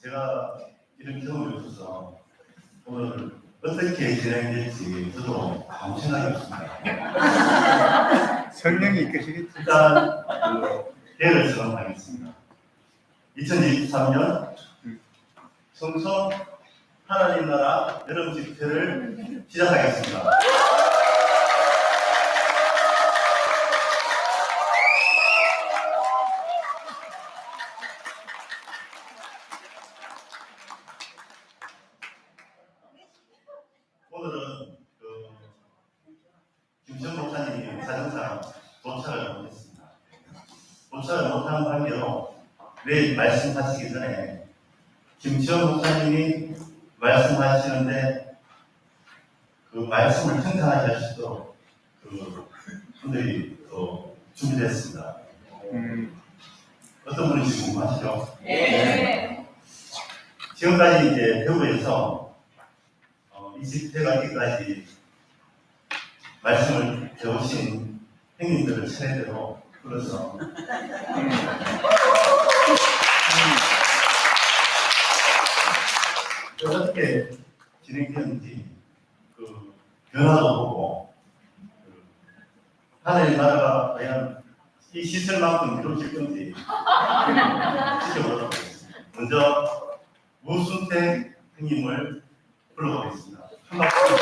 제가 이런 경험이 없어서 오늘 어떻게 진행될지 저도 아무 생각이 없습니다. 성령이 이끄시겠지. 일단 계획을 정하겠습니다. 2023년 성서 하나님 나라 여름 집회를 시작하겠습니다. 오늘은 김시현 목사님이 사정상 도착을 못했습니다. 도착을 못하는 관계로 내일 말씀하시기 전에 김시현 목사님이 말씀하시는데 그 말씀을 평탄하게 하시도록 분들이 준비됐습니다. 어떤 분인지 궁금하시죠? 네. 지금까지 이제 대구에서 이 집회가기까지 말씀을 배우신 행님들을 차례대로 불러서 어떻게 진행되는지 그 변화도 보고 하나님 나라가 과연 이 시설만큼 이루어질 건지 지켜보도록 하겠습니다. 먼저 무순택 행님을 불러보겠습니다. 한 박수.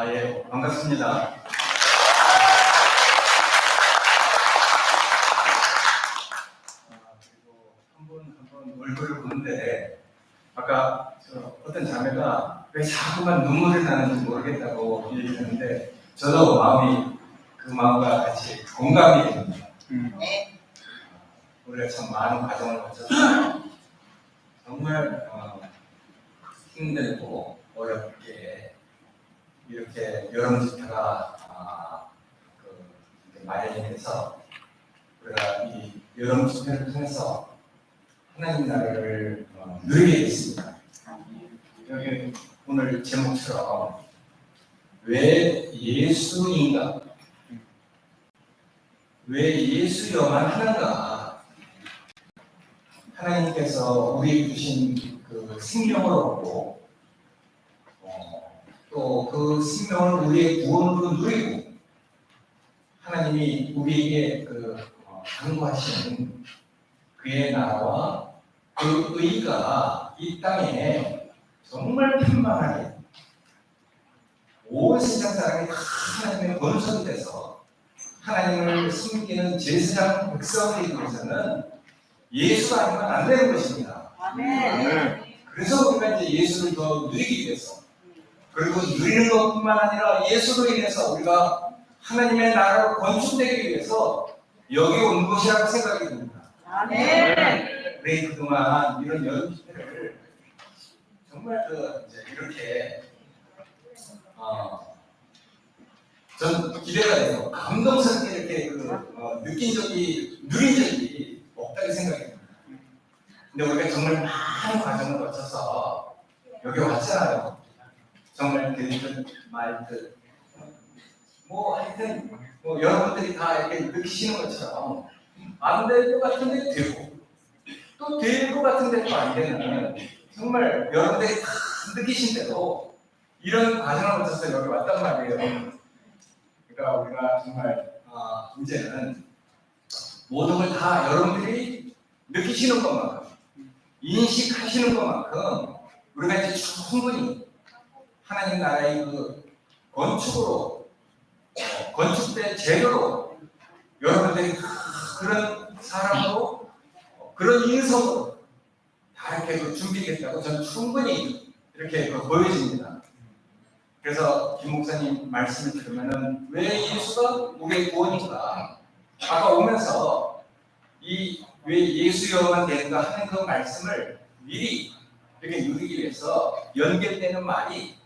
예, 반갑습니다. 그리고 한 분 한 분 얼굴을 보는데 아까 어떤 자매가 왜 자꾸만 눈물이 나는지 모르겠다고 얘기했는데 저도 그 마음과 같이 공감이 됩니다. 우리가 참 많은 과정을 거쳐서 정말 힘들고 어렵게 이렇게 여름 집회가 마련이 돼서 우리가 이 여름 집회를 통해서 하나님 나라를 누리게 됐습니다. 여기 오늘 제목처럼 왜 예수인가? 왜 예수여만 하는가? 하나님께서 우리에게 주신 그 생명을 얻고 또 그 생명을 우리의 구원으로 누리고 하나님이 우리에게 강구하시는 그의 나라와 그 의가 이 땅에 정말 편만하게 온 세상 사람이 다 하나님의 본성이 돼서 하나님을 숨기는 제사장 백성을 이루기 위해서는 예수가 아니면 안 되는 것입니다. 아멘. 그래서 우리가 이제 예수를 더 누리기 위해서 그리고 누리는 것뿐만 아니라 예수로 인해서 우리가 하나님의 나라로 건축되기 위해서 여기 온 것이라고 생각이 듭니다. 아멘. 우리 그동안 이런 여름 집회를 정말 이렇게 전 기대가 돼요. 감동스럽게 이렇게 누린 적이 없다고 생각이 듭니다. 근데 우리가 정말 많은 과정을 거쳐서 여기 왔잖아요. 정말 들은 말들 하여튼 여러분들이 다 이렇게 느끼시는 것처럼 안 될 것 같은데 되고 또 될 것 같은데 또 안 되는 정말 여러분들이 다 느끼신 대로 이런 과정을 거쳐서 여기 왔단 말이에요. 그러니까 우리가 정말 이제는 모든 걸 다 여러분들이 느끼시는 것만큼 인식하시는 것만큼 우리가 이제 충분히 하나님 나라의 그 건축으로 건축된 재료로 여러분들이 그런 사람으로 그런 인성으로 다 이렇게 준비됐다고 저는 충분히 이렇게 보여집니다. 그래서 김 목사님 말씀을 들으면은 왜 예수가 우리의 구원인가? 아까 오면서 이 왜 예수여만 되는가 하는 그 말씀을 미리 이렇게 누리기 위해서 연결되는 말이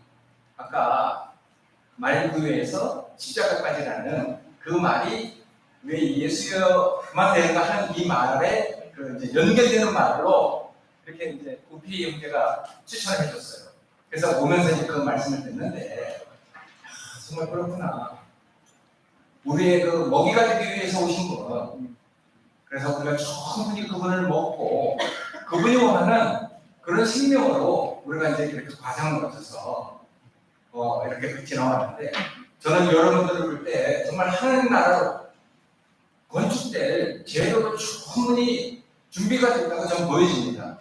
아까 말구유에서 십자가까지라는 그 말이 왜 예수여만 되는가 하는 이 말에 그 이제 연결되는 말로 이렇게 이제 우피 형제가 추천해 줬어요. 그래서 오면서 이제 그 말씀을 듣는데 정말 그렇구나. 우리의 그 먹이가 되기 위해서 오신 분. 그래서 우리가 충분히 그분을 먹고 그분이 원하는 그런 생명으로 우리가 이제 이렇게 과정을 거쳐서 이렇게 지나왔는데 저는 여러분들을 볼 때 정말 하나님 나라로 건축될 재료로 충분히 준비가 됐다고 저는 보여집니다.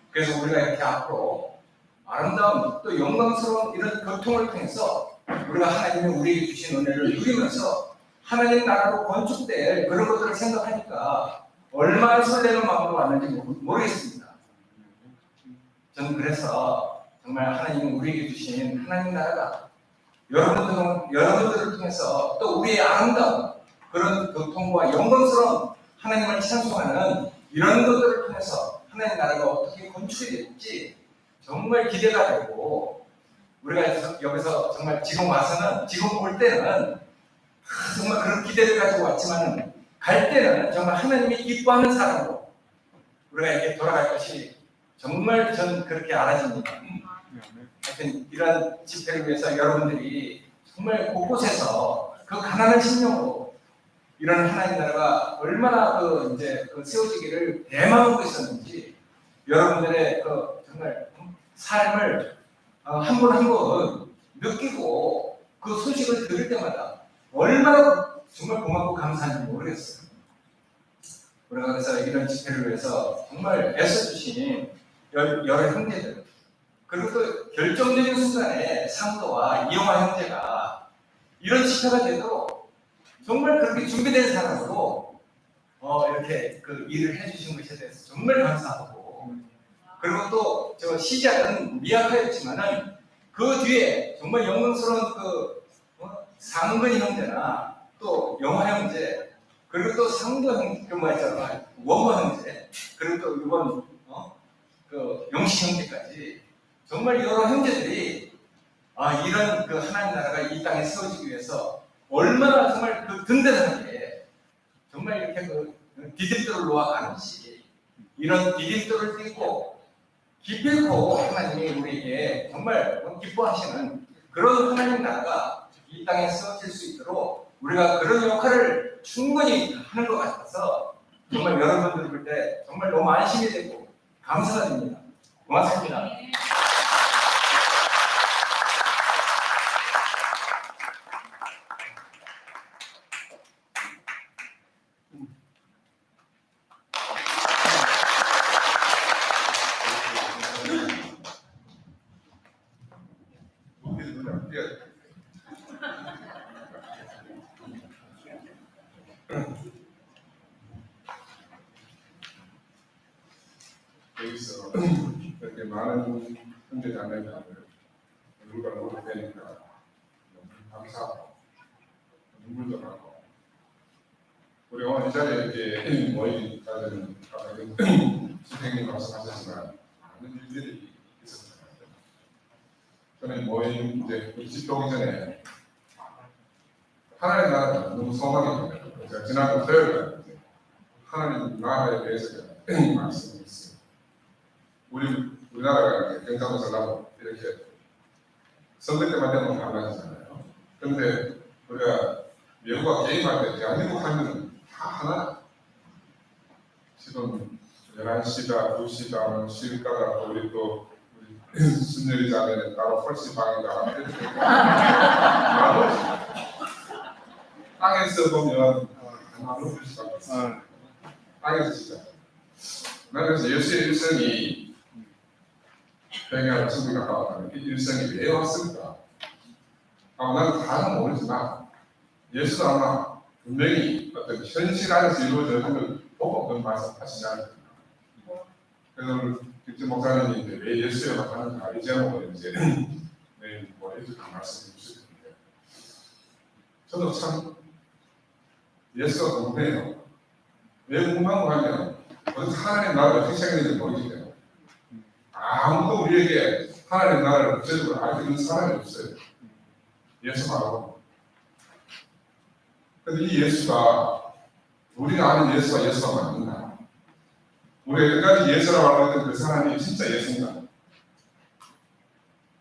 그래서 우리가 이렇게 앞으로 아름다운 또 영광스러운 이런 교통을 통해서 우리가 하나님이 우리에게 주신 은혜를 누리면서 하나님 나라로 건축될 그런 것들을 생각하니까 얼마나 설레는 마음으로 왔는지 모르겠습니다. 저는 그래서 정말 하나님이 우리에게 주신 하나님 나라가 여러분들을 통해서 또 우리의 아름다운 그런 교통과 영광스러운 하나님을 찬송하는 이런 것들을 통해서 하나님 나라가 어떻게 건축이 될지 정말 기대가 되고 우리가 여기서 정말 지금 와서는 지금 볼 때는 정말 그런 기대를 가지고 왔지만 갈 때는 정말 하나님이 기뻐하는 사람으로 우리가 이렇게 돌아갈 것이 정말 전 그렇게 알아집니다. 하여튼 이런 집회를 위해서 여러분들이 정말 곳곳에서 그 가난한 심령으로 이런 하나님 나라가 얼마나 그 세워지기를 대망하고 있었는지 여러분들의 그 정말 삶을 한 분 한 분 느끼고 그 소식을 들을 때마다 얼마나 정말 고맙고 감사한지 모르겠어요. 우리가 그래서 이런 집회를 위해서 정말 애써주신 여러 형제들 그리고 또 결정적인 순간에 상도와 이영화 형제가 이런 집회가 되도록 정말 그렇게 준비된 사람으로 이렇게 그 일을 해주신 것에 대해서 정말 감사하고 그리고 또 저 시작은 미약하였지만은 그 뒤에 정말 영광스러운 상근 형제나 또 영화 형제 그리고 또 상도 형제 원모 형제 그리고 또 이번 영식 형제까지 정말 여러 형제들이 이런 그 하나님 나라가 이 땅에 세워지기 위해서 얼마나 정말 그 든든하게 정말 이렇게 디딤돌을 놓아가는지 이런 디딤돌을 띄고 기필코 하나님이 우리에게 정말 기뻐하시는 그런 하나님 나라가 이 땅에 세워질 수 있도록 우리가 그런 역할을 충분히 하는 것 같아서 정말 여러분들 볼 때 정말 너무 안심이 되고 감사가 됩니다. 고맙습니다. 여기서 이렇게 많은 형제 자매들 얼굴과 얼굴 뵈니까 너무 감사하고 눈물도 나고 우리 오늘 이 자리에 이렇게 모이기까지는 아까 선생님 말씀하셨지만 많은 일들이 있었잖아요. 저는 모임 이제 우리 집회 오기 전에 하나님 나라가 너무 소망이 됩니다. 제가 지난주 토요일에 하나님 나라에 대해서 말씀을 했어요. 우리나라가 경상도 전라도 이렇게 선거 때만 되면 달라지잖아요. 그런데 우리가 외국과 게임할 때 대한민국 하면 다 하나. 지금 11시다, 2시다, 시가다, 우리 또 순열이 자매는 따로 펄시방이다 이렇게 땅에서 보면 하나로 펄시방 있어요. 땅에서 진짜. 나는 그래서 예수의 일생이 회개하는 성경에 가까워하는 이 일생이 왜 왔을까? 나는 다는 모르지만 예수도 아마 분명히 어떤 현실 안에서 이루어져야 하는 보고 그런 말씀하시지 않을까. 그래서 김진 목사님이 왜 예수에 나타나는가 이 제목을 이제 내일 이렇게 말씀해 주실 텐데 저도 참 예수가 궁금해요. 왜 궁금한 거 하면 하나님 나라를 어떻게 생겼는지 모르기 때문에 아무도 우리에게 하나님 나라를 구체적으로 알려주는 사람이 없어요. 예수 말고. 근데 이 예수가 우리가 아는 예수가 맞는가? 우리가 끝까지 예수라고 알고 있던 그 사람이 진짜 예수인가?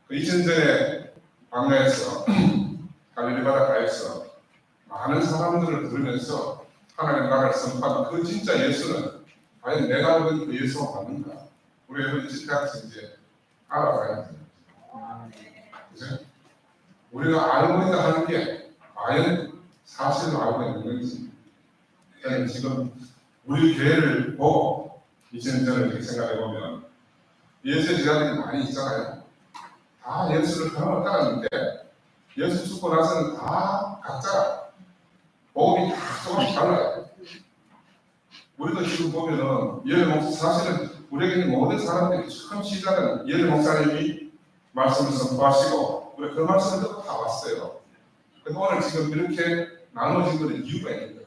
그 2000전에 광야에서 갈릴리 바닷가에서 많은 사람들을 부르면서 하나님 나라를 선포한 그 진짜 예수는 과연 내가 알고 그 예수가 맞는가? 우리가 이번 집회학생 이제 알아가야 돼요. 그죠? 우리가 알고 있다 하는 게 과연 사실로 알고 있는 건지. 저는 지금 우리 교회를 보고 이제는 저는 이렇게 생각해 보면 예수의 제자들이 많이 있잖아요. 다 예수를 그나마 따랐는데 예수 죽고 나서는 다 각자 복음이 다 조금씩 달라요. 우리도 지금 보면은 예를 목사 사실은 우리에게 있는 모든 사람들이 처음 시작은 예를 목사님이 말씀을 선포하시고 우리 그 말씀을 듣고 다 왔어요. 근데 오늘 지금 이렇게 나눠진 것은 이유가 있는 거예요.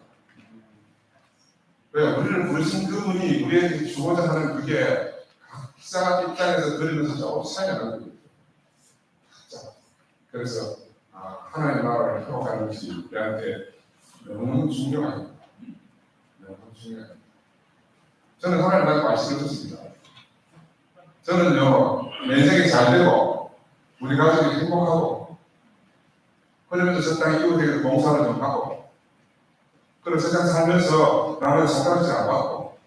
왜? 우리를 부르신 그분이 우리에게 주고자 하는 그게 각자 입장에서 들으면서 조금 차이가 나는 거예요. 각자. 그래서 하나님 나라를 회복하는 것이 우리한테 너무 중요합니다. 너무 중요해요. 저는 하나님 나라 말씀을 듣습니다. 저는요, 내 인생이 잘 되고 우리 가족이 행복하고 그러면서 저 땅에 이웃에게 봉사를 좀 하고 그리고 세상 살면서 남을 손가락질 안 받고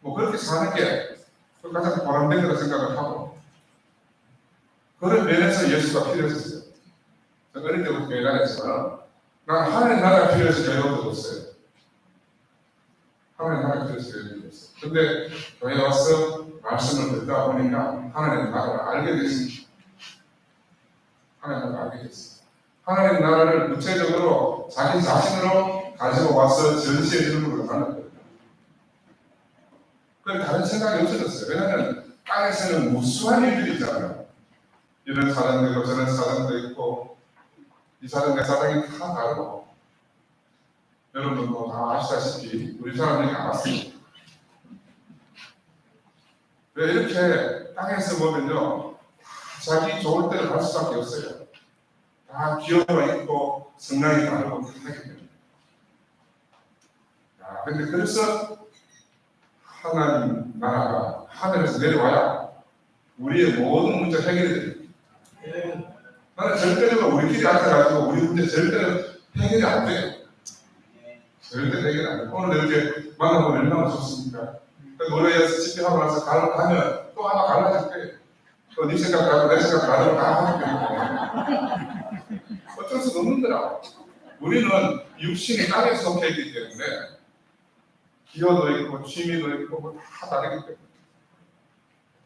뭐 그렇게 사는 게 가장 보람된 거라 생각을 하고 그런 면에서 예수가 필요했었어요. 제가 어릴 때부터 교회 다녔지만 난 하나님 나라가 필요해서 교회 온 적 없어요. 하나님 나라가 필요해서 교회 온 적 없어요. 근데 교회 와서 말씀을 듣다 보니까 하나님 나라를 알게 됐습니다. 하나님 나라를 알게 됐어요. 하나님 나라를 구체적으로 자기 자신으로 가지고 와서 전시해 주는 걸로 하는 거예요. 그럼 다른 생각이 없어졌어요. 왜냐하면 땅에서는 무수한 일들이 있잖아요. 이런 사정도 있고 저런 사정도 있고 이 사정 내 사정이 다 다르고 여러분도 다 아시다시피 우리 사람들이 알았습니다. 왜 이렇게 땅에서 보면요 자기 좋을 때를 갈 수밖에 없어요. 다 기호가 있고 성향이 다르고 그렇게 하기 때문에. 근데 그래서 하나님 나라가 하늘에서 내려와야 우리의 모든 문제 해결이 돼요. 나는 절대로 우리끼리 앉아가지고 우리 문제 절대로 해결이 안 돼요. 절대 해결이 안 돼요. 오늘 이렇게 만나보면 얼마나 좋습니까? 노래에서 집회하고 나서 가면 또 하나 갈라질 거예요. 또 네 생각 다르고 내 생각 다르고 다 하기 때문에 어쩔 수 없는 거라. 우리는 육신이 땅에 속해 있기 때문에 기호도 있고 취미도 있고 다 다르기 때문에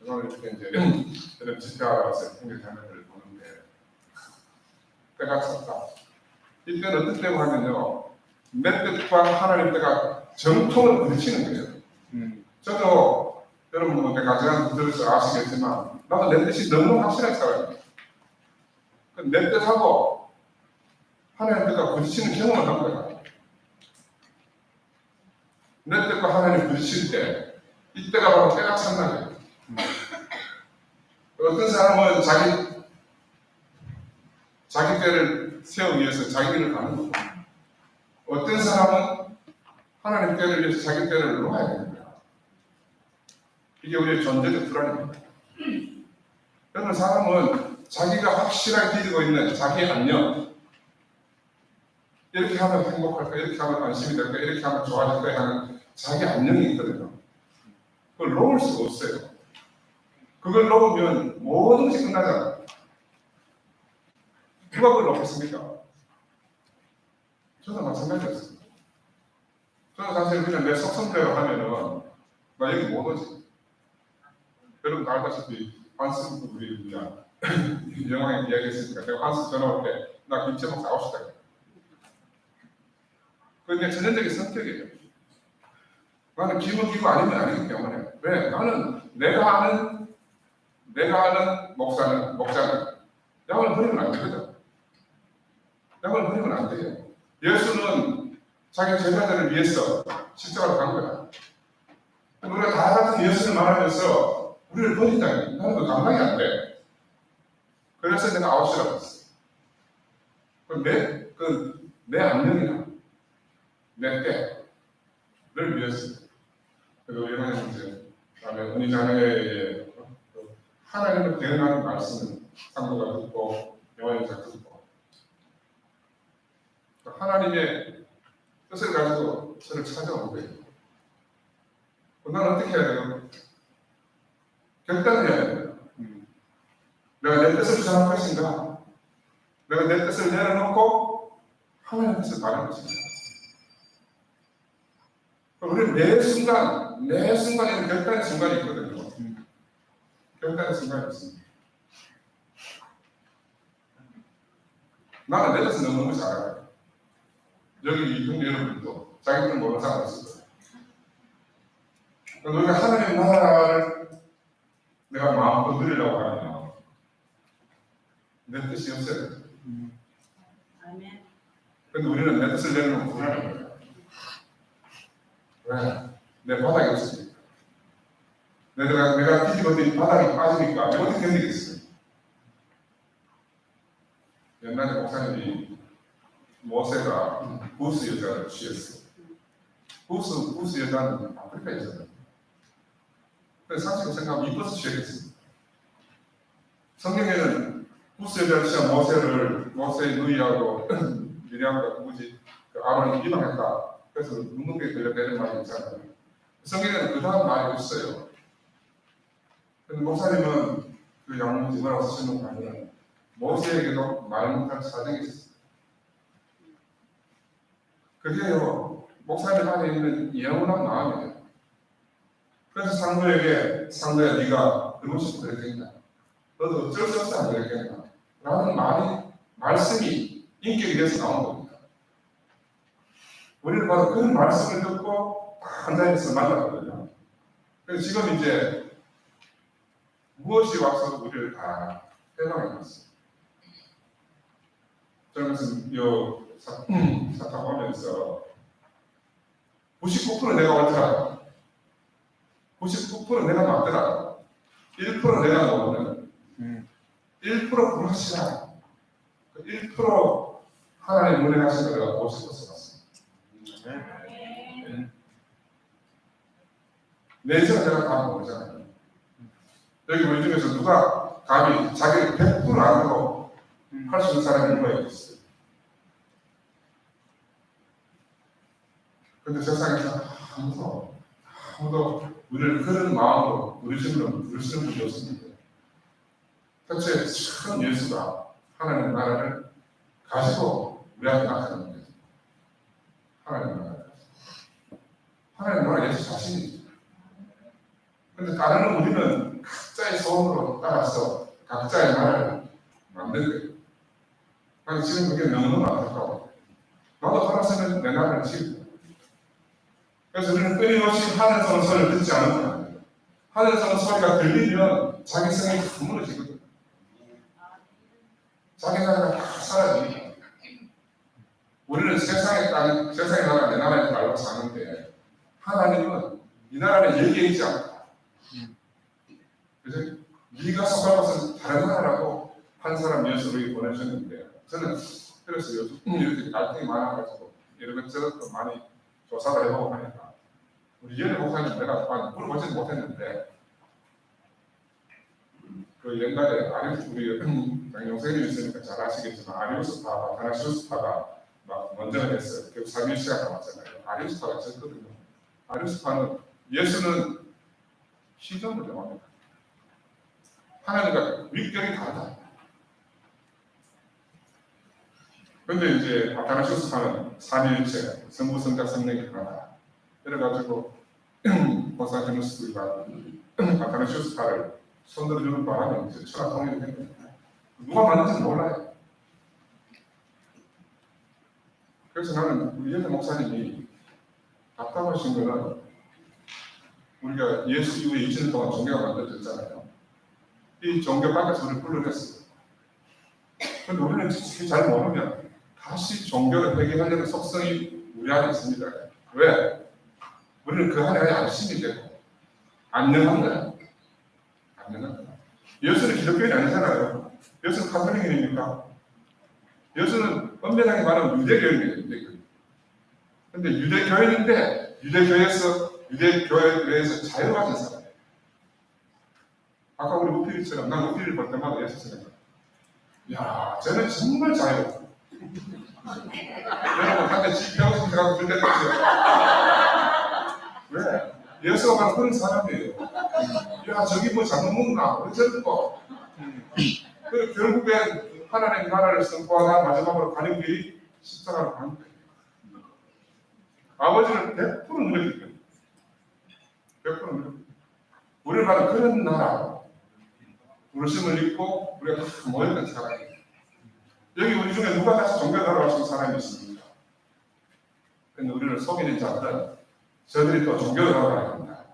저는 이렇게 이제 이런 집회하러 와서 행위 장면을 보는데 때가 찼다. 이때는 어떤 때고 하면요 내 뜻과 하나님 뜻과 정통을 부딪히는 거예요. 저도 여러분 뭐 내가 가지가는 들어서 아시겠지만 나도 내 뜻이 너무 확실한 사람이에요. 내 뜻하고 하나님 뜻과 부딪히는 경험을 한 거야. 내 뜻과 하나님 부딪힐 때 이때가 바로 때가 찬 거예요. 어떤 사람은 자기 때를 세우기 위해서 자기 길을 가는 거고 어떤 사람은 하나님 때를 위해서 자기 때를 놓아야 되는 거야. 이게 우리의 존재적 불안입니다. 여러분 사람은 자기가 확실하게 가지고 있는 자기의 안녕 이렇게 하면 행복할까 이렇게 하면 안심이 될까 이렇게 하면 좋아질까 하는 자기 안녕이 있거든요. 그걸 놓을 수가 없어요. 그걸 놓으면 모든 것이 끝나잖아요. 누가 그걸 놓겠습니까? 저도 마찬가지였습니다. 저는 사실 그냥 내 속성대로 하면은 나 여기 못 오지. 여러분 다 알다시피 환스 우리 영화에 이야기했으니까 내가 환스 전화 올 때 나 김치먹 사오시다. 그게 전형적인 성격이에요. 나는 기고 아니면 아니기 때문에 왜? 나는 내가 아는 목자는 약을 버리면 안 되거든. 약을 버리면 안 돼요. 예수는 자기 제자들을 위해서 십자가로 간 거야. 우리가 다 같은 예수를 말하면서 우리를 버린다니 나는 그 감당이 안 돼. 그래서 내가 아웃이라고 했어. 내 안녕이나 내 때를 위해서. 그리고 이번에 이제 다음에 은희 자녀의 하나님을 대응하는 말씀을 상도가 듣고 영화에서 듣고 하나님의 뜻을 가지고 저를 찾아오는 거예요. 나는 어떻게 해야 돼요? 결단을 해야 돼요. 내가 내 뜻을 주장할 것인가? 내가 내 뜻을 내려놓고 하나님의 뜻을 바라는 것인가? 우리는 매 순간에는 결단의 순간이 있거든요. 결단의 순간이 있습니다. 나는 내 뜻을 너무 잘 알아요. 여기 형제 여러분도 자기들은 모르는 사람이 있을 거예요. 우리가 하나님의 나라를 내가 마음껏 누리려고 하면 내 뜻이 없어야 돼. 아멘. 근데 우리는 내 뜻을 내려놓고 불안한 거예요. 왜? 내 바닥이 없으니까. 내가 뒤집어진 바닥이 빠지니까 어떻게 견디겠어요? 옛날에 목사님이 모세가 부스 여자를 취했어요. 부스 여자는 아프리카 여자예요. 그래서 상식으로 생각하면 이뻐서 취했겠습니다. 성경에는 부스 여자를 취한 모세의 누이하고 미리암과 아론이 비방했다. 그래서 묵묵하게 걸려내는 말이 있잖아요. 성경에는 그 다음 말이 없어요. 근데 목사님은 그 양문지 뭐라고 쓰시는 거 아니면 모세에게도 말 못할 사정이 있었어요. 그게요, 목사님 안에 있는 영원한 마음이에요. 그래서 상도야 네가 그러고 싶어 그랬겠냐? 너도 어쩔 수 없어 안 그랬겠냐? 라는 말씀이 인격이 돼서 나온 겁니다. 우리는 바로 그 말씀을 듣고 한 자리에서 만났거든요. 그래서 지금 이제 무엇이 와서 우리를 다 해방해 놨어요. 저는 사탕 보면서 99% 내가 옳더라. 99% 내가 맞더라. 1% 내가 너는 1% 불확실한 1% 하나님 운행하신 걸 내가 보고 싶어서 봤습니다. 내에서 내가 다 모르잖아요. 여기 우리 중에서 누가 감히 자기를 100% 안으로 할 수 있는 사람이 누가 있겠어요? 근데 세상에서 아무도 우리를 그런 마음으로 부르시는 분이 없습니다. 대체 참 예수가 하나님의 나라를 가지고 우리 앞에 나타나는 거죠. 하나님의 나라 예수 자신이죠. 근데 다른 우리는 각자의 소원으로 따라서 각자의 나라를 만든 거예요. 아니 지금 그게 너무너무 안타까워. 나도 살았으면 내 나라를 지을. 그래서 우리는 끊임없이 하늘에서 소리를 듣지 않는 거예요. 하늘에서 소리가 들리면 자기 성이 다 무너지거든요. 자기 나라가 다 사라집니다. 우리는 세상에 나라 내 나라에 알고 사는데 하나님은 이 나라는 여기에 있지 않다. 그래서 네가 속할 것은 다른 나라라고 한 사람 예수를 보내셨는데 저는 그래서 요즘 이렇게 갈등이 많아가지고 이것저것 많이 조사를 해보고 하니까 우리 연애 목사님 내가 물어보지는 못했는데 그 옛날에 우리 영생이 있으니까 잘 아시겠지만 아리우스파, 아타나시우스파가 막 먼저 했어요. 결국 3일시가 남았잖아요. 아리우스파가 졌거든요. 아리우스파는 예수는 시점을 정합니다. 하나님과 윗결이 다르다. 그런데 이제 아타나시우스파는 삼위일체, 성부, 성자, 성령이 하나다. 그래가지고 고스탄티누스가 아타나시우스파를 손들어주는 바람에 이제 천하 통일이 된 거예요. 누가 만든지는 몰라요. 그래서 나는 우리 예수 목사님이 답답하신 거는 우리가 예수 이후에 2000년 동안 종교가 만들어졌잖아요. 이 종교 밖에서 우리를 불러냈어요. 그런데 우리는 잘 모르면 다시 종교를 회개하려는 속성이 우리 안에 있습니다. 왜? 우리는 그 안에 안심이 되고 안녕한 거야. 안녕한 거야. 예수는 기독교인이 아니잖아요. 예수는 카톨릭인입니까? 예수는 엄밀하게 말하면 유대교인이에요. 근데 유대교인인데 유대교회에서 자유받은 사람이에요. 아까 우리 우필이처럼 난 우필을 볼 때마다 예수 생각해요. 야, 쟤는 정말 자유롭다. 여러분 한테 지평 생각하고 그때 했어요. 왜? 예수가 바로 그런 사람이에요. 야, 저기 뭐 잘못 먹나? 왜 저런 거? 그 결국엔 하나님의 나라를 선포하다 마지막으로 가는 길이 십자가로 가는 거예요. 아버지는 100% 능력이 있거든요. 100% 능력. 우리를 바로 그런 나라, 부르심을 입고 우리가 모였던 사람이에요. 여기 우리 중에 누가 다시 종교 돌아가신 사람이 있습니까? 근데 우리를 속이는 자들은 저들이 또 종교를 돌아가야 한다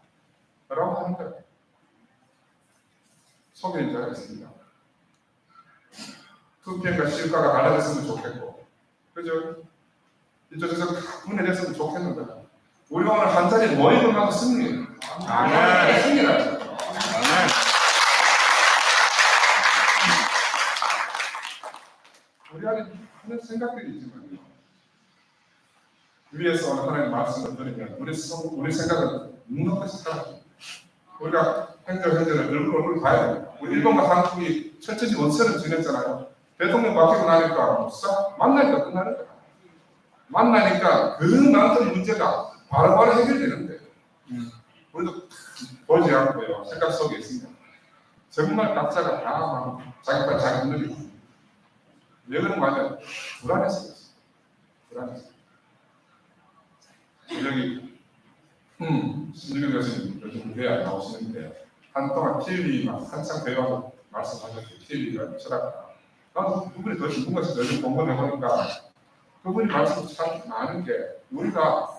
라고 하는 거예요. 속이는 자가 있습니다. 투표과 실과가 갈라졌으면 좋겠고, 그죠? 이쪽에서 분해됐으면 좋겠는데, 우리가 오늘 한 자리에 모이는 만큼 승리. 아멘. 승리라죠. 우리 안에 하는 생각들이 있지만요. 위에서 오늘 하나님의 말씀을 들으면 우리 생각은 묵묵하게 살아요. 우리가 행정을 얼굴 봐야 돼요. 우리 일본과 한국이 천천히 원수를 지냈잖아요. 대통령 바뀌고 나니까 싹 만나니까 끝나는 거야. 만나니까 그 많은 문제가 바로바로 해결되는데 우리도 보지 않고요. 생각 속에 있습니다. 정말 각자가 다 자기가 자기 눈을 왜 그런 거 아니야? 불안해서 그랬어요. 불안해서. 여기 신주경 교수님 요즘 교회 안 나오시는데 한동안 TV만 한창 배워서 말씀하셨어요. TV가 철학. 나도 그분이 더 깊은 것을 요즘 공부해보니까 그분이 말씀 참 많은 게 우리가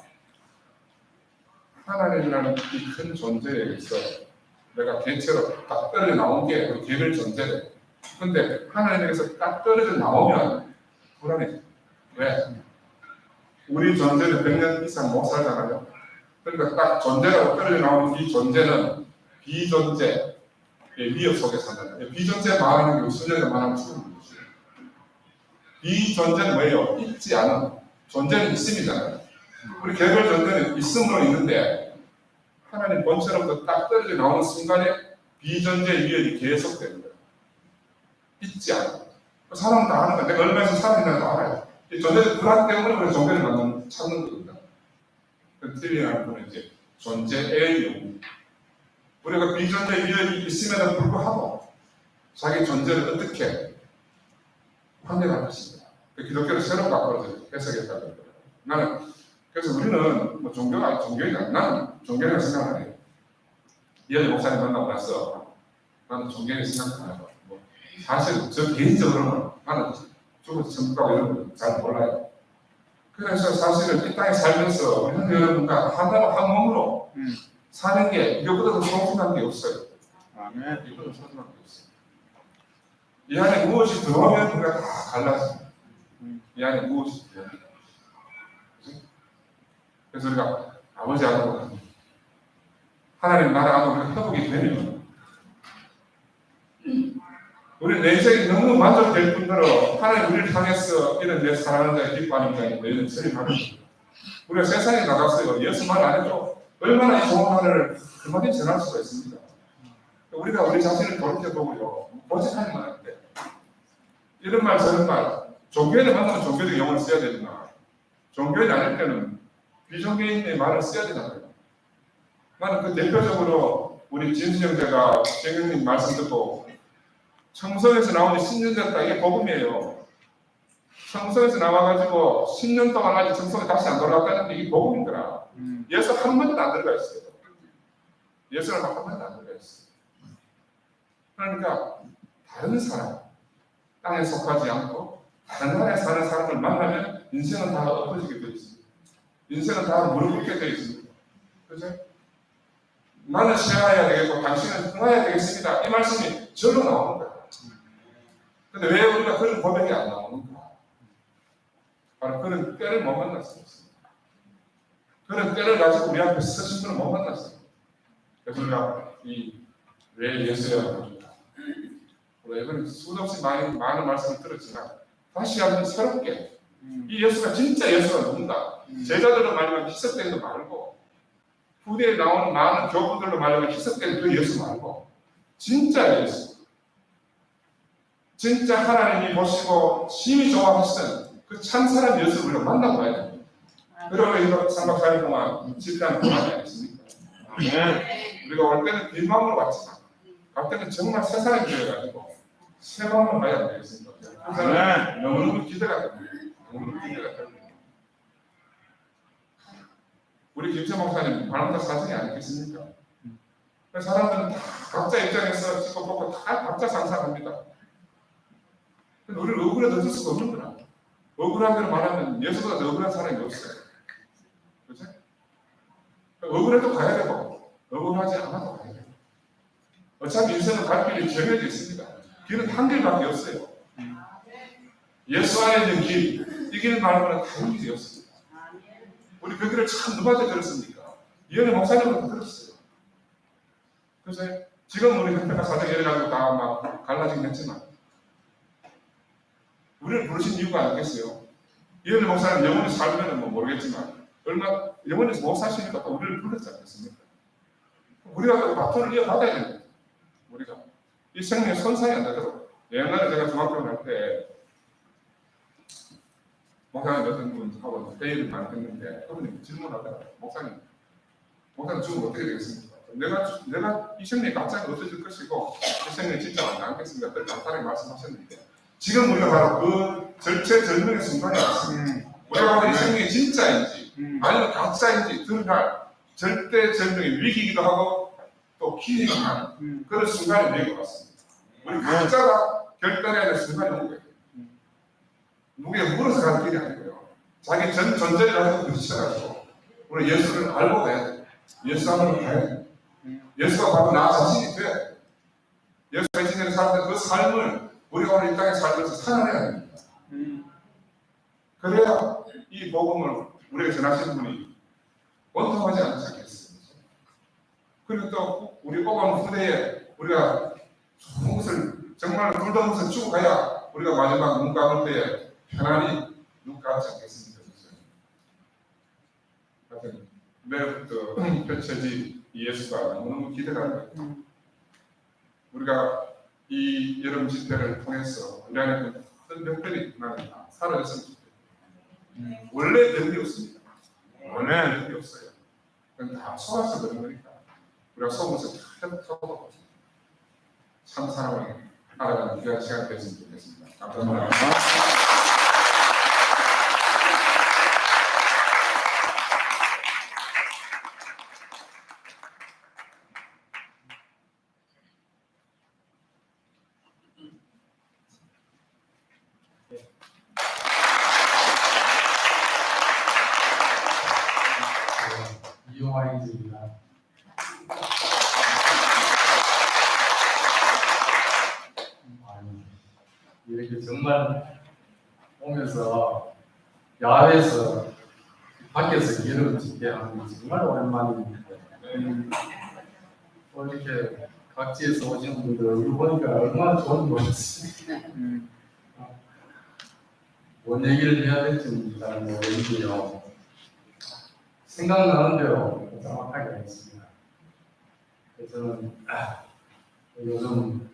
하나님이라는 이 큰 존재에 있어 내가 대체로 딱 떨어져 나온 게 우리 개별 존재래. 근데 하나님에게서 딱 떨어져 나오면 불안해져. 왜? 우리 존재는 100년 이상 못 살잖아요. 그러니까 딱 존재라고 떨어져 나오는 이 존재는 비존재의 위협 속에 산다는. 비존재 말하는 게 수련을 말하는 죽음인 것이에요. 비존재는 뭐예요? 있지 않은. 존재는 있음이잖아요. 우리 개별 존재는 있음으로 있는데 하나님 본체로부터 딱 떨어져 나오는 순간에 비존재의 위협이 계속되는 거예요. 있지 않아. 사람은 다 아는 거야. 내가 얼마나 사람이냐는 거 알아요. 이 존재의 불안 때문에 우리가 존재를 찾는 거거든요. 그 틀리라는 거는 이제 존재의 요구. 우리가 비존재의 위협이 있음에도 불구하고 자기 존재를 어떻게 판단할 것입니다. 기독교를 새로 바꿔서 해석했다는 거예요. 나는 그래서 우리는 뭐 종교가 종교이다. 나는 종교라고 생각 안 해요. 이현희 목사님 만나고 나서 나는 종교를 생각 안 해요. 뭐 사실 저 개인적으로는 나는 죽어서 천국 가고 이런 거 잘 몰라요. 그래서 사실은 이 땅에 살면서 우리 한 여러분과 한 몸으로 사는 게 이것보다 더 소중한 게 없어요. 아멘. 이것보다 소중한 게 없어요. 이 안에 무엇이 들어오면 우리가 다 갈라집니다. 이 안에 무엇이 들어오면. 그래서 우리가 아버지 안으로 하나님 나라 안으로 회복이 되면 우리 내 인생이 너무 만족될 뿐더러 하나님 우리를 향해서 이런 내 사랑하는 자의 기뻐하는 자의 너희는 처리하는 거예요. 우리가 세상에 나갔어요. 예수 말 안 해도 얼마나 이 좋은 하늘을 그만큼 전할 수가 있습니다. 우리가 우리 자신을 돌이켜보고요. 보직하는 말인데 이런 말 저런 말 종교인을 만나면 종교적 용어를 써야 되지만 종교인이 아닐 때는 비종교인의 말을 써야 되잖아요. 나는 그 대표적으로 우리 진수 형제가 정형님 말씀 듣고 청소에서 나온 지 10년 됐다. 이게 복음이에요. 청소에서 나와가지고 10년 동안 아직 청소에 다시 안 돌아갔다는 게 이게 복음이더라. 예수 한 번도 안 들어가 있어요. 예수는 한 번도 안 들어가 있어요. 그러니까 다른 사람, 땅에 속하지 않고 다른 나라에 사는 사람을 만나면 인생은 다 엎어지게 되어 있습니다. 인생은 다 무릎 꿇게 되어 있습니다. 그죠? 나는 시행해야 되겠고 당신은 흥해야 되겠습니다. 이 말씀이 절로 나오는 거예요. 근데 왜 우리가 그런 고백이 안 나오는가? 바로 그런 때를 못 만났습니다. 그런 때를 가지고 우리 앞에 서신 분을 못 만났어요. 그래서 우리가 왜 예수야 합니까? 우리가 이번에 수도 없이 많은 말씀을 들었지만 다시 한번 새롭게 이 예수가 진짜 예수가 누군가 제자들로 말하면 희석된 거 말고 후대에 나오는 많은 교부들로 말하면 희석된 그 예수 말고 진짜 예수, 진짜 하나님이 보시고 심히 좋아하시는 그 참사람 예수를 우리가 만나봐야 됩니다. 그러면 이거 3박 4일 동안 집회하는 동안이 아니십니까? 우리가 올 때는 빈마음으로 왔지만 갈 때는 정말 새 사람이 되어가지고 새 마음으로 가야 안 되겠습니까? 그래서 너무너무 기대가 됩니다. 너무너무 기대가 됩니다. 우리 김세 목사님 발음다 사정이 아니겠습니까? 사람들은 다 각자 입장에서 찍고 보고 다 각자 상상합니다. 근데 우리를 억울해 던질 수가 없는구나. 억울한 대로 말하면 예수보다 더 억울한 사람이 없어요. 그렇죠? 억울해도 가야 되고 억울하지 않아도 가야 되고 어차피 인생은 갈 길이 정해져 있습니다. 길은 한 길밖에 없어요. 예수 안에 있는 길, 이 길 말고는 다른 길이 없습니다. 우리 그 길을 참 누구한테 들었습니까? 이현희 목사님한테 들었어요. 그래서 지금 우리 형태가 사정 이래가지고 다 막 갈라지긴 했지만 우리를 부르신 이유가 아니겠어요? 이현희 목사님 영원히 살면 뭐 모르겠지만 얼마 영원히 못 사시니까 또 우리를 불렀지 않겠습니까? 우리가 또 바톤을 이어받아야 됩니다. 우리가 이 생명의 손상이 안 되도록 옛날에 제가 중학교 갈 때 목사님 어떤 분하고 회의를 많이 했는데 그분이 질문하다가 목사님 죽으면 어떻게 되겠습니까? 내가 이 생명이 갑자기 없어질 것이고 이 생명이 진짜 남겠습니다. 간단하게 말씀하셨는데 지금 우리가 바로 그 절체절명의 순간이 왔습니다. 우리가 바로 이 생명이 진짜인지 아니면 가짜인지 드러날 절대절명의 위기이기도 하고 또 기회이기도 하는 그런 순간이 되고 왔습니다. 우리 각자가 결단해야 될 순간이 온 거예요. 누구에 물어서 가는 길이 아니고요. 자기 전 존재를 가지고 부딪혀가지고 우리 예수를 알고 가야 돼요. 예수 안으로 가야 돼요. 예수가 바로 나 자신이 돼야 돼요. 예수가 지내는 사람들 그 삶을 우리가 오늘 이 땅에 살면서 살아내야 됩니다. 그래야 이 복음을 우리에게 전하시는 분이 원통하지 않지 않겠습니까? 그리고 또 우리 오는 후대에 우리가 좋은 것을 정말 굴던 것을 주고 가야 우리가 마지막 눈 감을 때에 편안히 눈 감지 않겠습니까? 하여튼 내일부터 펼쳐질 이 예수가 너무너무 기대가 됩니다. 우리가 이 여름 집회를 통해서 우리 안에 어떤 병들이 나는 사라졌으면 좋겠어요. 원래 병이 없습니다. 원래 병이 없어요. 그건 다 속아서 그런 거니까 우리가 속아서 회복하고 참 사람을 알아가는 귀한 시간이 됐으면 좋겠습니다. 감사합니다. 이용화입니다. 이렇게 정말 오면서 야외에서 밖에서 기름 집회하는 게 정말 오랜만입니다. 또 이렇게 각지에서 오신 분들 얼굴 보니까 얼마나 좋은 모습입니다. 뭔 얘기를 해야 될지 잘 모르겠고요. 생각나는 대로 정확하게 하겠습니다. 그래서 저는 요즘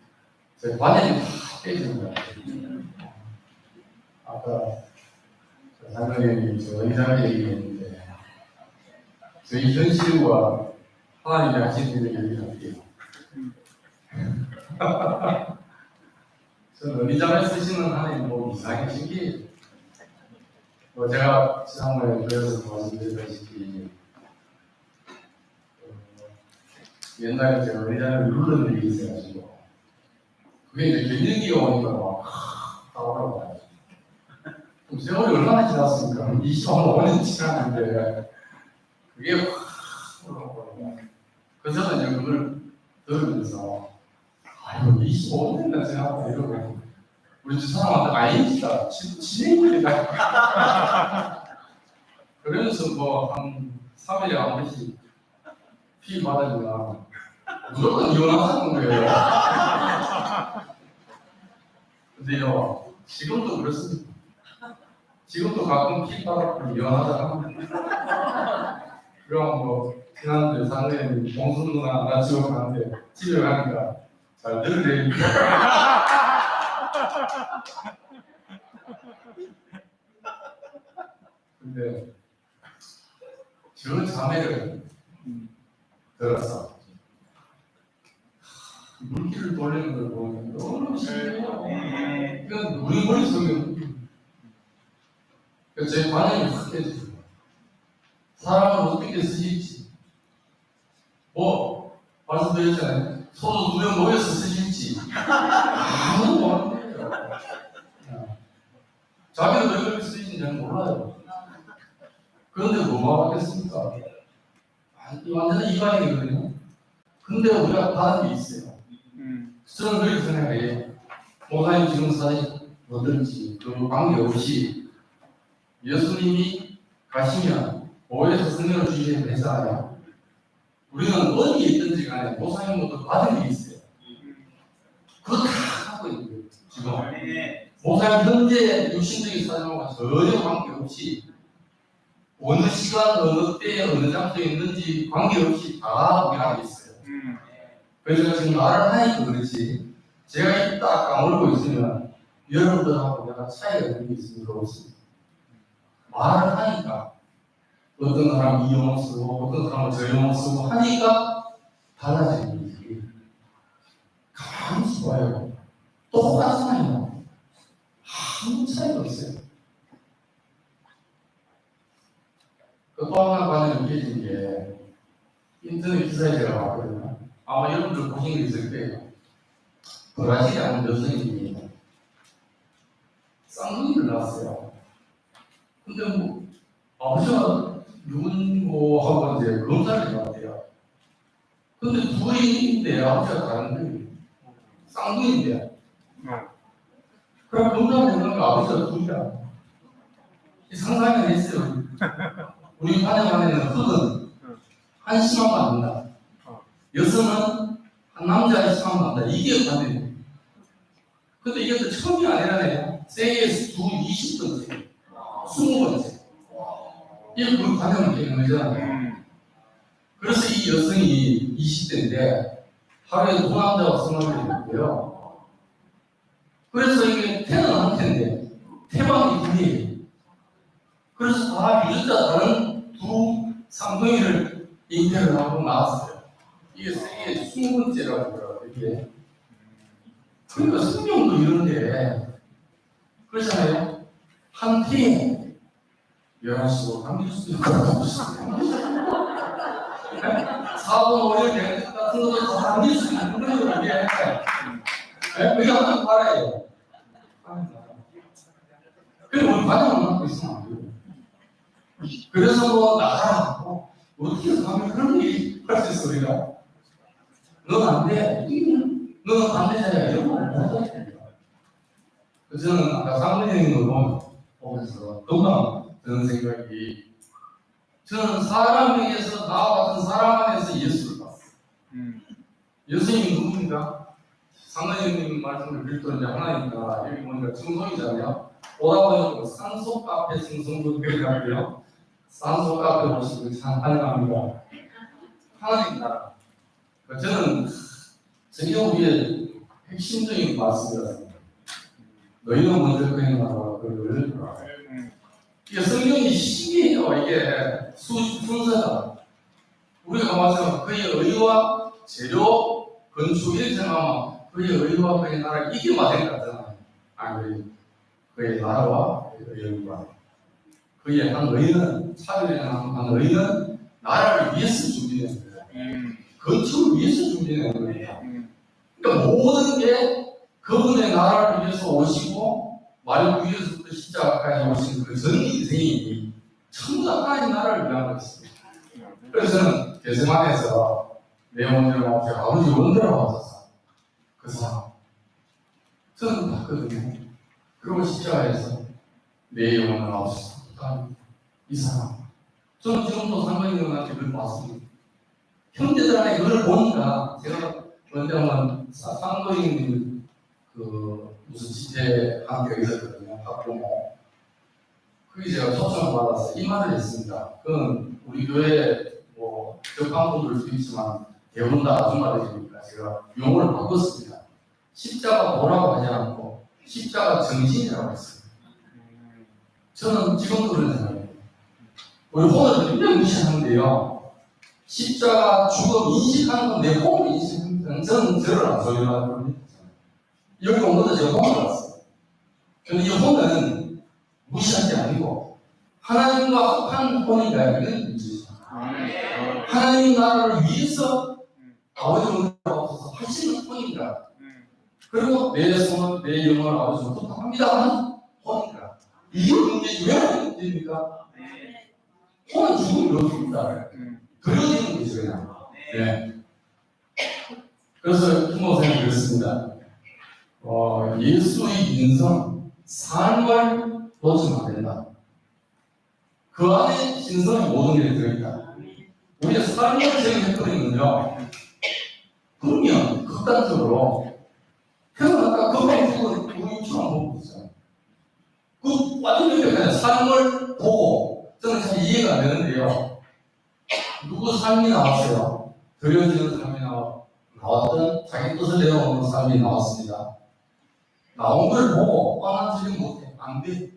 제 관념이 다 깨지는 것 같아요. 아까 장로님이 저 의장님 얘기했는데 저희 현실과 하나님이 하시는 일을 얘기할게요. 저는 의장을 쓰시는 하나님 보고 이상하게 신기해요. 제가 지난번에 그래서 말씀드렸다시피 옛날에 제가 의장을 누르는 일이 있어가지고 그게 이제 갱년기가 오니까 막 따라가고 좀 세월이 얼마나 지났습니까? 25년 지났는데 그게 확 올라오더라고요. 그래서 이제 그걸 들으면서 아이고 25년이나 지났다 이러고 우리 집 사람한테 아닙니다. 진행입니다. 그러면서 뭐 한 3일에 한 번씩 피 받으면 무조건 이혼하는 거예요. 근데요, 지금도 그렇습니다. 지금도 가끔 피 받았고 이혼하다가 그럼 뭐 지난주에 상대는 봉순 누나 나 지금 가는데 집에 가니까 잘 들으래. 근데 저 자매를 들었어. 물기를 돌리는 걸 보면 너무 신기해요. 이건 우리 머릿속에 제 반응이 확해져요. 사람을 어떻게 쓰실지, 뭐 말씀드렸잖아요. 소도 2명 모여서 쓰실지 아무도 모르는 거예요. 자기도 왜 그렇게 쓰실지 잘 몰라요. 그런데 뭐가 하겠습니까? 완전히 이방인이거든요. 근데 우리가 다른 게 있어요. 저는 그렇게 생각해요. 목사님 지금 사진 뭐든지 그 관계없이 예수님이 가시면 오해에서 승리를 주시게 되잖아요. 우리는 어디에 있든지 간에 목사님부터 받은 게 있어요. 그거 다 하고 있는 거예요. 지금 목사님 현재 육신적인 사정과 전혀 관계없이 어느 시간, 어느 때, 어느 장소에 있는지 관계없이 다 우리가 있어요. 그래서 지금 말을 하니까 그렇지, 제가 딱 까물고 있으면 여러분들하고 내가 차이가 있는 게 있으면 그렇습니다. 말을 하니까 어떤 사람은 이 영어 쓰고 어떤 사람은 저 영어 쓰고 하니까 달라지는 거지. 가만히 있어봐요. 똑같잖아요. 아무 차이가 없어요. 또 하나 관련이 느껴진 게 인터넷 기사에 제가 봤거든요. 아마 여러분들 보신 게 있을 거예요. 브라질에 한 여성이 쌍둥이를 낳았어요. 근데 뭐 아버지가 누군고 하고 이제 검사를 해봤대요. 근데 둘인데 아버지가 다른 거예요. 쌍둥이인데. 그럼 검사를 해보니까 아버지가 둘이야. 상상을 했어요. 우리 반에는 흙은 한 심만 받는다. 여성은 한 남자의 심만 받는다. 이게 관념이에요. 근데 이게 또 처음이 아니라네요. 세계에서 두 20번째, 20번째. 이게 그 관념을 깨는 거잖아요. 그래서 이 여성이 20대인데 하루에 두 남자와 성관계를 했고요. 그래서 이게 태는 한 태인데 태방이 둘이에요. 그래서 다 유전자 다른 두 쌍둥이를 잉태를 하고 나왔어요. 이게 세계 20번째라고 하더라고요, 이게. 그러니까 생명도 이런데, 그렇잖아요. 한 태에 11시고 감길 수도 있고, 4번, 5일 될 같은 것도 다 감길 수도 있는 거예요, 이게. 그게 하나 말아요. 그리고 우리 과정을 맡고 있으면 안 돼요. 그래서 뭐 나가라고 어떻게 해서 가면 그런 얘기 할 수 있어 우리가. 넌 안 돼. 너는 반대자야. 이런 거 못하게 됩니다. 그래서 저는 아까 사모님을 보면서 금방 드는 생각이, 저는 사람에게서 나와 같은 사람 안에서 예수를 봤어요. 예수님이 누굽니까? 상관님 말씀을 빌던 이제 하나니까 여기 보니까 증손이잖아요. 오다 보니까 산소 카페 증손분들이라고요. 산소 카페 보시고 참 환영합니다. 하나님 나라. 저는 성경 위에 핵심적인 말씀이었습니다. 너희는 먼저 그의 나라와 그를 열리라. 이게 성경이 신기해요. 이게 순서가. 우리가 봐서 그의 의와 재료, 건축 이렇게 생각하면 그의 의와 그의 나라 이게 맞는 것 같잖아요. 아니, 그의 나라와 그의 의와. 그의 한 의는, 차별이라는 한 의는 나라를 위해서 준비된 거예요. 건축을 위해서 준비된 거예요. 그러니까 모든 게 그분의 나라를 위해서 오시고 말 위에서부터 십자가까지 오신 그 전 인생이 전부 다 하나님 나라를 위한 것입니다. 그래서 저는 게세마네에서 레몬이라고 하고 아버지 원더라고 하셨어요. 그 사람 저는 봤거든요. 그리고 십자가에서 내 영혼을 아버지 이 사람 저는 지금도 상관님한테 그걸 봤습니다. 형제들 안에 그걸 보니까 제가 언제 한번 상관님 그 무슨 집회 함께 있었거든요. 학부모. 그게 제가 초청을 받아서 이 말을 했습니다. 그건 우리 교회 뭐 접한 분들도 있지만 대부분 다 아줌마들이니까 제가 용어를 바꿨습니다. 십자가 뭐라고 하지 않고 십자가 정신이라고 했어요. 저는 지금도 그런 생각이에요. 우리 혼을 굉장히 무시하는데요. 십자가 죽음 인식하는 건 내 혼을 인식합니다. 저는 저를 안 소유하는 겁니다. 여기 온 것도 제가 혼을 왔어요. 근데 이 혼은 무시한 게 아니고 하나님과 합한 혼인가요? 이건 문제죠. 하나님 나라를 위해서 아버지 앞서서 하시는 혼인가? 그리고 내 손을 내 영혼을 아버지로 부탁합니다 하는 혼인가? 이게 문제지 왜 문제입니까? 혼은 죽음을 넣어줍니다. 그려지는 거죠 그냥. 네. 그래서 김목사님 그랬습니다. 예수의 인성, 삶을 놓치면 안 된다. 그 안에 신성의 모든 게 들어있다. 우리의 삶을 제공해버리면요. 그러면 극단적으로 태어났다가 금방 죽은 우리 유치원 보고 있어요. 그 완전히 그냥 삶을 보고 저는 잘 이해가 안 되는데요. 누구 삶이 나왔어요? 드려지는 삶이 나왔던 자기 뜻을 내어오는 삶이 나왔습니다. 나온 걸 보고 뻔한 소리 못해. 안 돼.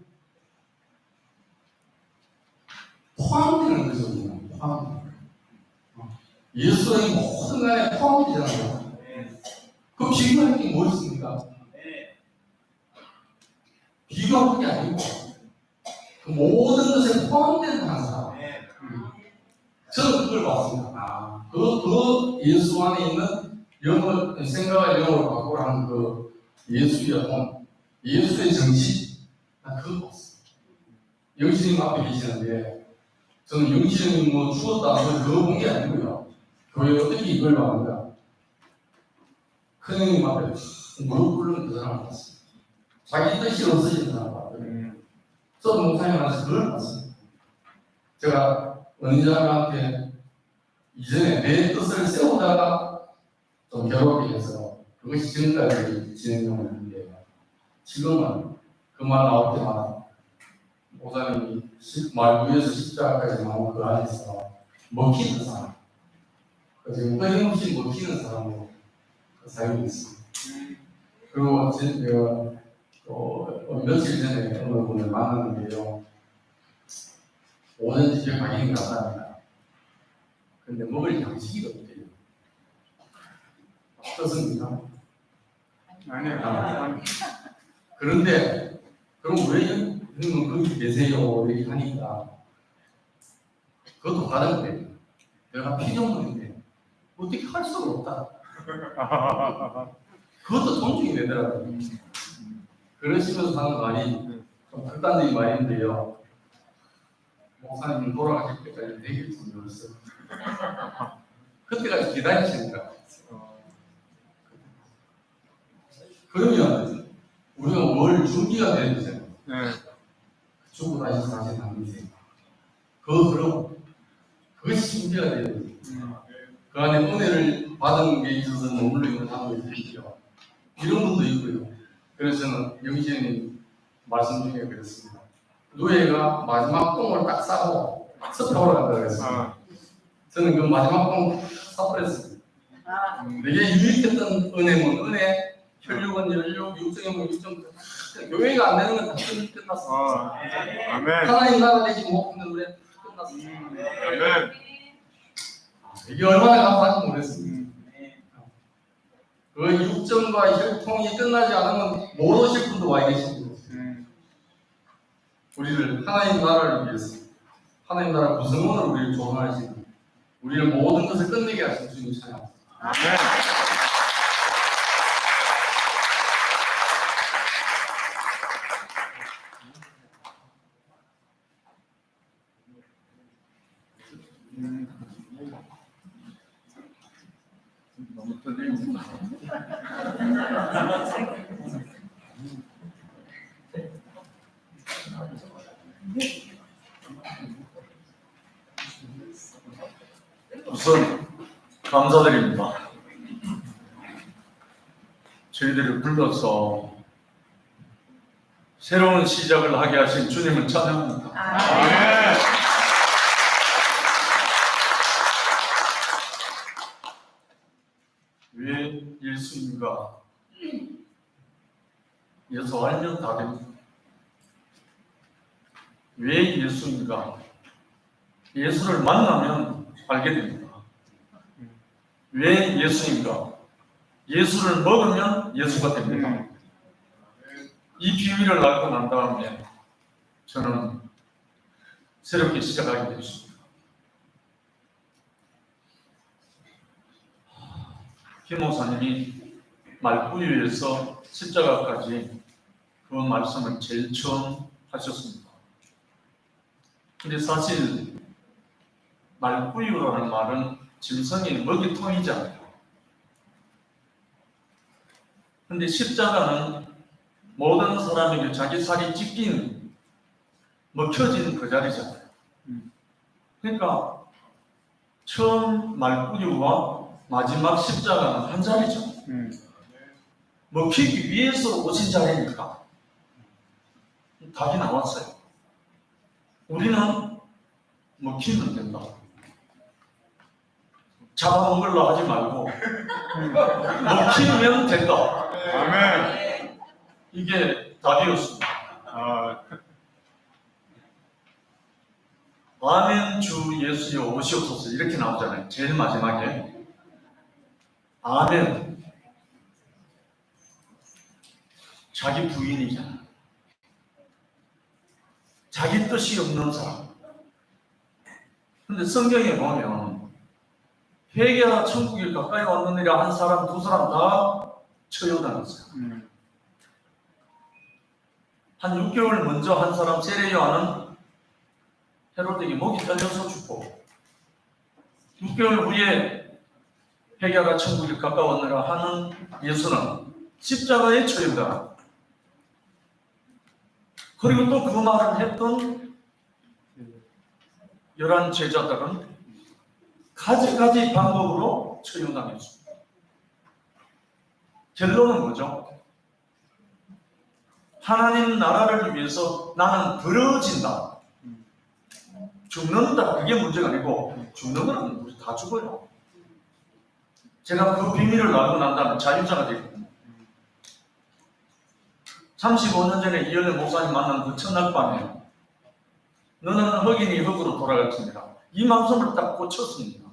포함되는 거죠. 그냥. 포함. 예수의 모든 간에 포함되잖아요. 그럼 비교할 게 뭐 있습니까? 비교할 게 아니고 그 모든 것에 포함된 한 사람. 저는 그걸 봤습니다. 그 예수 안에 있는 영을, 생각을 영을 바꾸라는 그 예수의 혼, 예수의 정신, 난 그걸 봤습니다. 영신님 앞에 계시는데, 저는 영신님이 뭐 죽었다는 걸 그거 본 게 아니고요. 교회 어떻게 이걸 봤는가? 큰 형님 앞에 무릎 꿇는 그 사람을 봤습니다. 자기 뜻이 없어지는 사람을 봤거든요. 저도 목사님한테 그걸 봤습니다. 제가 원장님한테 이전에 내 뜻을 세우다가 좀 괴롭게 해서 그것이 지금까지 진행되는데 지금은 그 말 나올 때마다 목사님이 말 위에서 십자가까지 나온 그 안에서 먹히는 사람, 지금 끊임없이 먹히는 사람으로 살고 있습니다. 그리고 제가 며칠 전에 어느 분을 만났는데요. 5년 집에 가기는 갔답니다. 근데 먹을 양식이 없대요. 어떻습니까? 아니요. 그런데 그럼 왜 형님은 거기 계세요? 이렇게 하니까 그것도 받은 거예요. 내가 피조물인데 어떻게 할 수가 없다. 그것도 존중이 되더라고요. 그러시면서 하는 말이 좀 극단적인 말인데요. 목사님 돌아가실 때까지 되게 좀 놀랐어요. 그때까지 기다리시니까. 그러면 우리가 뭘 준비가 돼야 되잖아요. 네. 죽고 다시 사실 남기세요. 그럼 그것이 준비가 돼야 돼요. 그 안에 은혜를 받은 게 있어서 머물러 있는 사람도 있죠. 이런 분도 있고요. 그래서 저는 영신님 말씀 중에 그랬습니다. 노예가 마지막 똥을 딱 싸고 섭외하러 간다고 그랬습니다. 저는 그 마지막 똥 사버렸습니다. 내게 유익했던 은혜는 은혜, 혈육은 혈육, 육정은 육정. 교회가 안 되는 건 다 끝났어. 아멘. 하나님 나라 되지 못하는 우리 끝났어. 아멘. 이게 얼마나 감사한지 모르겠습니다. 그 육정과 혈통이 끝나지 않으면 못 오실 분도 와 계십니다. 우리를 하나님 나라를 위해서, 하나님 나라 구성원으로 우리를 조성하시고, 우리를 모든 것을 끝내게 하신 주님 찬양. 아멘. 너무 떨리네. 우선 감사드립니다. 저희들을 불러서 새로운 시작을 하게 하신 주님을 찬양합니다. 아멘. 왜 예수인가? 예수 알면 다 됩니다. 왜 예수인가? 예수를 만나면 알게 됩니다. 왜 예수인가? 예수를 먹으면 예수가 됩니다. 이 비밀을 알고 난 다음에 저는 새롭게 시작하게 되었습니다. 김 목사님이 말구유에서 십자가까지 그 말씀을 제일 처음 하셨습니다. 근데 사실 말구유라는 말은 짐승의 먹이통이잖아요. 근데 십자가는 모든 사람에게 자기 살이 찢긴, 먹혀진 그 자리잖아요. 그러니까 처음 말구유와 마지막 십자가는 한 자리죠. 먹히기 위해서 오신 자리니까 답이 나왔어요. 우리는 먹히면 된다. 잡아먹으려 하지 말고 먹히면 된다. 아멘. 이게 답이었습니다. 아멘 주 예수여 오시옵소서 이렇게 나오잖아요. 제일 마지막에 아멘. 자기 부인이잖아. 자기 뜻이 없는 사람. 근데 성경에 보면 회개하라 천국이 가까이 왔느니라 한 사람 두 사람 다 처형당했어요. 한 6개월 먼저 한 사람 세례 요한은 헤로데에게 목이 잘려서 죽고 6개월 후에 회개하라 천국이 가까웠느라 하는 예수는 십자가에 처형당합니다. 그리고 또 그 말을 했던 11 제자들은 가지 방법으로 처형당했습니다. 결론은 뭐죠? 하나님 나라를 위해서 나는 벌어진다. 죽는다. 그게 문제가 아니고 죽는 건 우리 다 죽어요. 제가 그 비밀을 알고 난 다음에 자유자가 되거든요. 35년 전에 이현래 목사님 만난 그 첫날 밤에 너는 흑인이 흑으로 돌아갔습니다. 이 말씀을 딱 꽂혔습니다.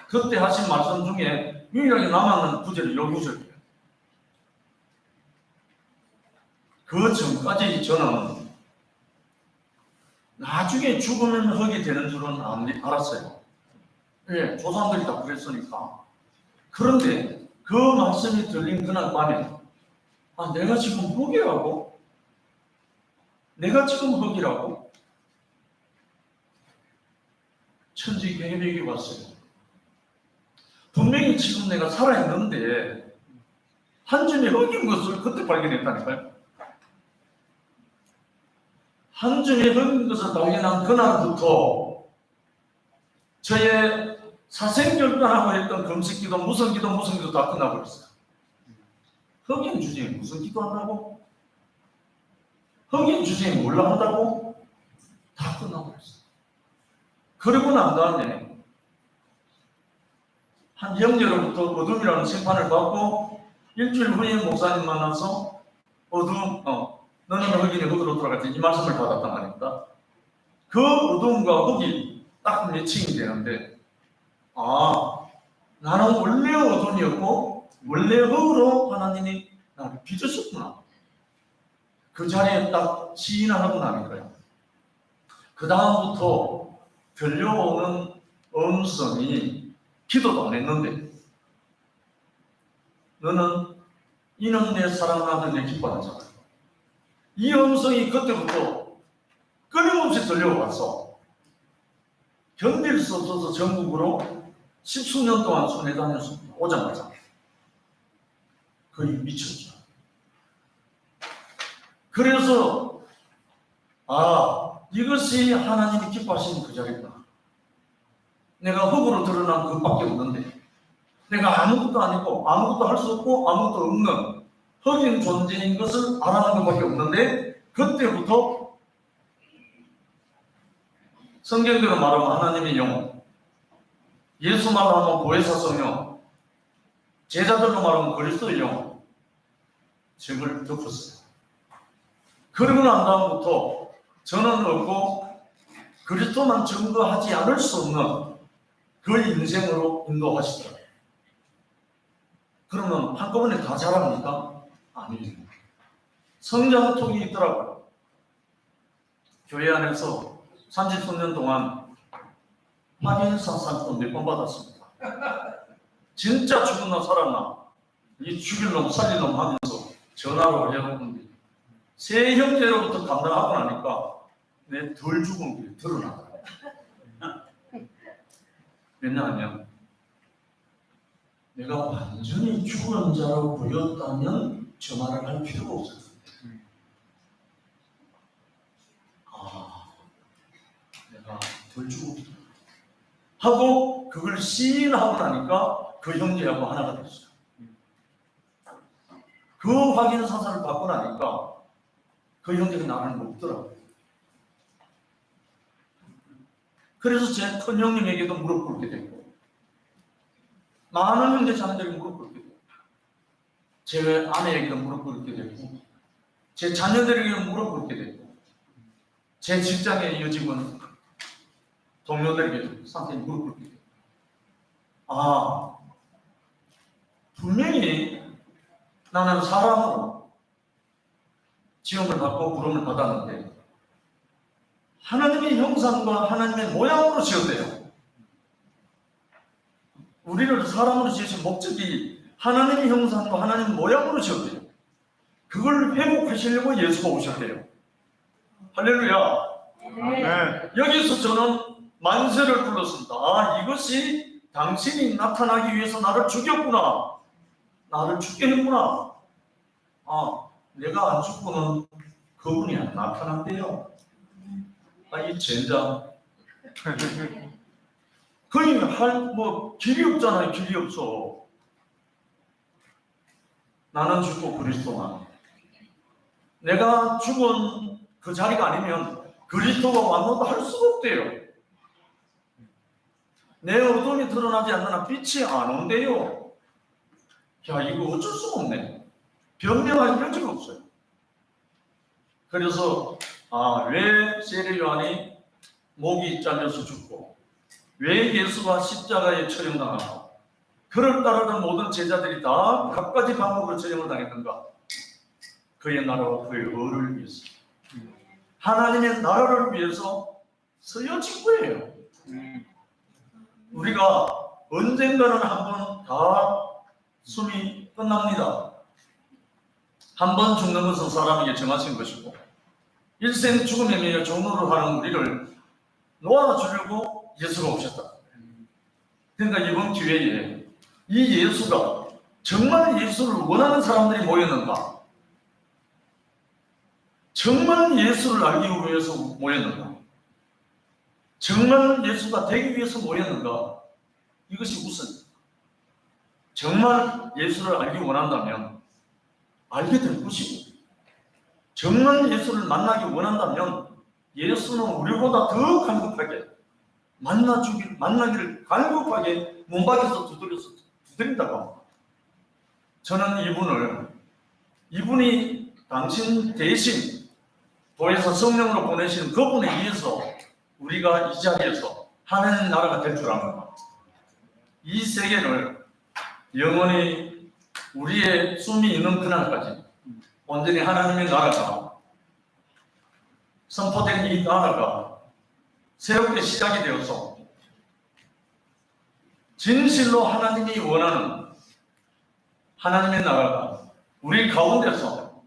그때 하신 말씀 중에 유일하게 남아있는 구절이 요 구절이에요. 그 전까지 저는 나중에 죽으면 흑이 되는 줄은 알았어요. 예, 조상들이 다 그랬으니까. 그런데 그 말씀이 들린 그날 밤에 내가 지금 흑이라고? 내가 지금 흑이라고? 천지 개벽이 왔어요. 분명히 지금 내가 살아있는데 한 줌의 흑인 것을 그때 발견했다니까요. 한 줌의 흑인 것을 발견한 그날부터 저의 사생결단하고 했던 금식기도 무슨 기도 다 끝나버렸어요. 흑인 주제에 무슨 기도한다고? 흑인 주제에 뭘로 한다고? 다 끝나버렸어요. 그러고 난 다음에 한 영je로부터 어둠이라는 심판을 받고 일주일 후에 목사님 만나서 너는 흑인이 흑으로 돌아갔지 이 말씀을 받았단 말입니다. 그 어둠과 흑이 딱 매칭이 되는데 나는 원래 어둠이었고 원래 흑으로 하나님이 나를 빚으셨구나. 그 자리에 딱 시인하고 나니까요. 그 다음부터 들려오는 음성이 기도도 안 했는데 이는 내 사랑하는 내 기뻐하는 자다. 이 음성이 그때부터 끊임없이 들려왔어. 견딜 수 없어서 전국으로 10수년 동안 순회 다녔습니다. 오자마자. 거의 미쳤죠. 그래서 이것이 하나님이 기뻐하시는 그 자리구나. 내가 흙으로 드러난 그것밖에 없는데, 내가 아무것도 아니고 아무것도 할 수 없고 아무것도 없는 흙인 존재인 것을 알아는 것밖에 없는데, 그때부터 성경대로 말하면 하나님의 영, 예수 말로 하면 보혜사 성령, 제자들로 말하면 그리스도의 영, 책을 덮었어요. 그러고 난 다음부터 저는 없고 그리스도만 증거하지 않을 수 없는 그 인생으로 인도하시더라고요. 그러면 한꺼번에 다 잘합니까? 아니에요. 성장통이 있더라고요. 교회 안에서 30년 동안 확인사상도 몇 번 받았습니다. 진짜 죽었나 살았나, 이 죽일 놈 살릴 놈 하면서 전화로 해놓는데, 세 형제로부터 감당하고 나니까 내 덜 죽은 게 드러나더라고요. 왜냐하면 내가 완전히 죽은 자로 보였다면 저 말을 할 필요가 없었을 텐데, 내가 덜 죽었다 하고 그걸 시인하고 나니까 그 형제하고 하나가 됐어요. 그 확인 사살을 받고 나니까 그 형제가 나를 먹더라고요. 그래서 제 큰 형님에게도 무릎 꿇게 됐고, 많은 형제 자녀들이 무릎 꿇게 됐고, 제 아내에게도 무릎 꿇게 됐고, 제 자녀들에게도 무릎 꿇게 됐고, 제 직장의 여직원 동료들에게도 상당히 무릎 꿇게 됐고, 분명히 나는 사람으로 지음을 받고 부름을 받았는데 하나님의 형상과 하나님의 모양으로 지었대요. 우리를 사람으로 지으신 목적이 하나님의 형상과 하나님의 모양으로 지었대요. 그걸 회복하시려고 예수가 오셨대요. 할렐루야. 네. 여기서 저는 만세를 불렀습니다. 이것이 당신이 나타나기 위해서 나를 죽였구나. 나를 죽게 했구나. 내가 안 죽고는 그분이 안 나타난대요. 이 젠장. 거의 길이 없잖아요. 길이 없어. 나는 죽고 그리스도만. 내가 죽은 그 자리가 아니면 그리스도가 왔노도 할 수가 없대요. 내 어둠이 드러나지 않는 한 빛이 안 온대요. 이거 어쩔 수가 없네. 변명할 여지가 없어요. 그래서 왜 세례 요한이 목이 잘려서 죽고, 왜 예수가 십자가에 처형당하고, 그를 따르던 모든 제자들이 다 각가지 방법으로 처형을 당했는가? 그의 나라와 그의 의를 위해서, 하나님의 나라를 위해서 쓰여진 거예요. 우리가 언젠가는 한번 다 숨이 끝납니다. 한 번 죽는 것은 사람에게 정하신 것이고, 일생 죽음에 매여 종로를 하는 우리를 놓아주려고 예수가 오셨다. 그러니까 이번 기회에 이 예수가 정말 예수를 원하는 사람들이 모였는가? 정말 예수를 알기 위해서 모였는가? 정말 예수가 되기 위해서 모였는가? 이것이 우선. 정말 예수를 알기 원한다면 알게 될 것이고, 정말 예수를 만나기 원한다면 예수는 우리보다 더 간곡하게 만나기를 간곡하게 문밖에서 두드린다고 합니다. 저는 이분이 당신 대신 보혜사 성령으로 보내시는 그분에 의해서 우리가 이 자리에서 하나님 나라가 될 줄 압니다. 이 세계를 영원히 우리의 숨이 있는 그날까지 온전히 하나님의 나라가 선포된 이 나라가 새롭게 시작이 되어서 진실로 하나님이 원하는 하나님의 나라가 우리 가운데서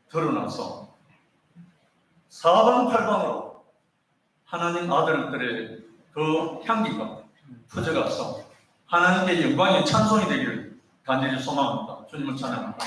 드러나서 사방팔방으로 하나님 아들들의 그 향기가 퍼져가서 하나님의 영광의 찬송이 되기를 간절히 소망합니다. 주님을 찬양합니다.